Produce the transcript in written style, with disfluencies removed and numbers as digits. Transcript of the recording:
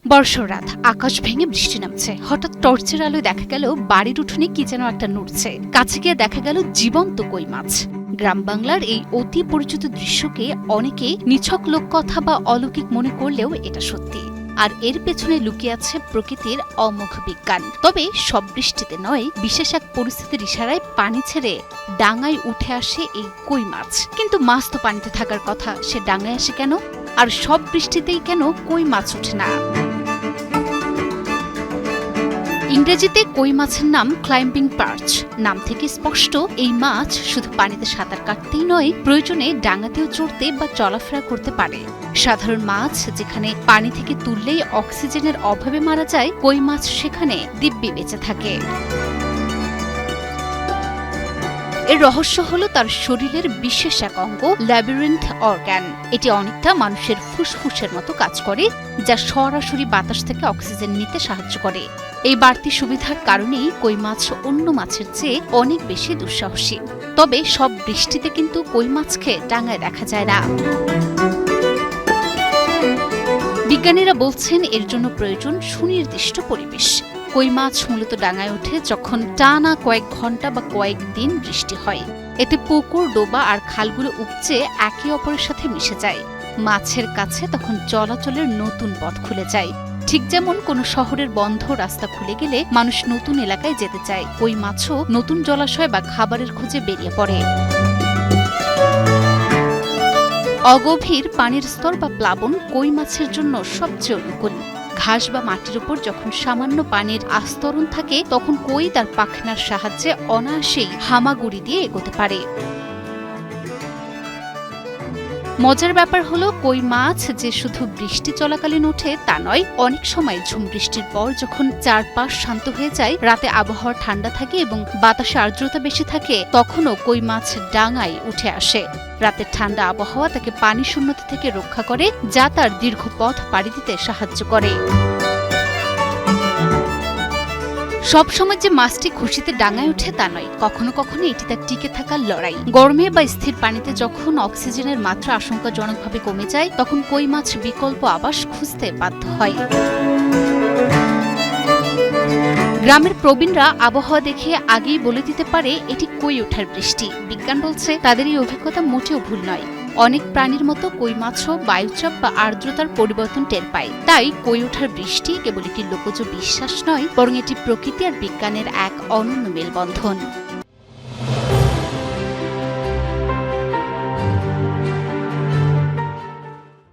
বর্ষর রাত, আকাশ ভেঙে বৃষ্টি নামছে। হঠাৎ টর্চের আলোয় দেখা গেল বাড়ির উঠোনে কি যেন একটা নড়ছে। কাছে গিয়ে দেখা গেল জীবন্ত কই মাছ। গ্রাম বাংলার এই অতি পরিচিত দৃশ্যকে অনেকে নিছক লোককথা বা অলৌকিক মনে করলেও এটা সত্যি। আর এর পেছনে লুকিয়ে আছে প্রকৃতির অমোঘ বিজ্ঞান। তবে সব বৃষ্টিতে নয়, বিশেষ এক পরিস্থিতির ইশারায় পানি ছেড়ে ডাঙায় উঠে আসে এই কই মাছ। কিন্তু মাছ তো পানিতে থাকার কথা, সে ডাঙায় আসে কেন? আর সব বৃষ্টিতেই কেন কই মাছ ওঠে না? ইংরেজিতে কই মাছের নাম ক্লাইম্বিং পার্চ। নাম থেকে স্পষ্ট, এই মাছ শুধু পানিতে সাঁতার কাটতেই নয়, প্রয়োজনে ডাঙাতেও চড়তে বা চলাফেরা করতে পারে। সাধারণ মাছ যেখানে পানি থেকে তুললেই অক্সিজেনের অভাবে মারা যায়, কই মাছ সেখানে দিব্যি বেঁচে থাকে। এর রহস্য হলো তার শরীরের বিশেষ এক অঙ্গ, ল্যাবিরিন্থ অর্গান। এটি অনেকটা মানুষের ফুসফুসের মতো কাজ করে, যা সরাসরি বাতাস থেকে অক্সিজেন নিতে সাহায্য করে। এই বাড়তি সুবিধার কারণেই কই মাছ অন্য মাছের চেয়ে অনেক বেশি দুঃসাহসী। তবে সব বৃষ্টিতে কিন্তু কই মাছকে ডাঙায় দেখা যায় না। বিজ্ঞানীরা বলছেন এর জন্য প্রয়োজন সুনির্দিষ্ট পরিবেশ। কই মাছ মূলত ডাঙায় ওঠে যখন টানা কয়েক ঘন্টা বা কয়েকদিন বৃষ্টি হয়। এতে পুকুর, ডোবা আর খালগুলো উপচে একে অপরের সাথে মিশে যায়। মাছের কাছে তখন চলাচলের নতুন পথ খুলে যায়। ঠিক যেমন কোনো শহরের বন্ধ রাস্তা খুলে গেলে মানুষ নতুন এলাকায় যেতে চায়, কই মাছও নতুন জলাশয় বা খাবারের খোঁজে বেরিয়ে পড়ে। অগভীর পানির স্তর বা প্লাবন কই মাছের জন্য সবচেয়ে অনুকূল। ঘাস বা মাটির উপর যখন সামান্য পানির আস্তরণ থাকে, তখন কই তার পাখনার সাহায্যে অনায়াসেই হামাগুড়ি দিয়ে এগোতে পারে। মজার ব্যাপার হলো, কই মাছ যে শুধু বৃষ্টি চলাকালীন ওঠে তা নয়, অনেক সময় ঝুম বৃষ্টির পর যখন চারপাশ শান্ত হয়ে যায়, রাতে আবহাওয়া ঠান্ডা থাকে এবং বাতাসে আর্দ্রতা বেশি থাকে, তখনও কই মাছ ডাঙায় উঠে আসে। রাতের ঠান্ডা আবহাওয়া তাকে পানি শূন্যতা থেকে রক্ষা করে, যা তার দীর্ঘ পথ পাড়ি দিতে সাহায্য করে। সবসময় যে মাছটি খুশিতে ডাঙায় ওঠে তা নয়, কখনো কখনো এটি তার টিকে থাকার লড়াই। গরমে বা স্থির পানিতে যখন অক্সিজেনের মাত্রা আশঙ্কাজনকভাবে কমে যায়, তখন কই মাছ বিকল্প আবাস খুঁজতে বাধ্য হয়। গ্রামের প্রবীণরা আবহাওয়া দেখে আগেই বলে দিতে পারে এটি কই ওঠার বৃষ্টি। বিজ্ঞান বলছে তাদের এই অভিজ্ঞতা মোটেও ভুল নয়। অনেক প্রাণীর মতো কই মাছও বায়ুচাপ বা আর্দ্রতার পরিবর্তন টের পায়। তাই কই ওঠার বৃষ্টি কেবল একটি লোকজ বিশ্বাস নয়, বরং এটি প্রকৃতি আর বিজ্ঞানের এক অনন্য মেলবন্ধন।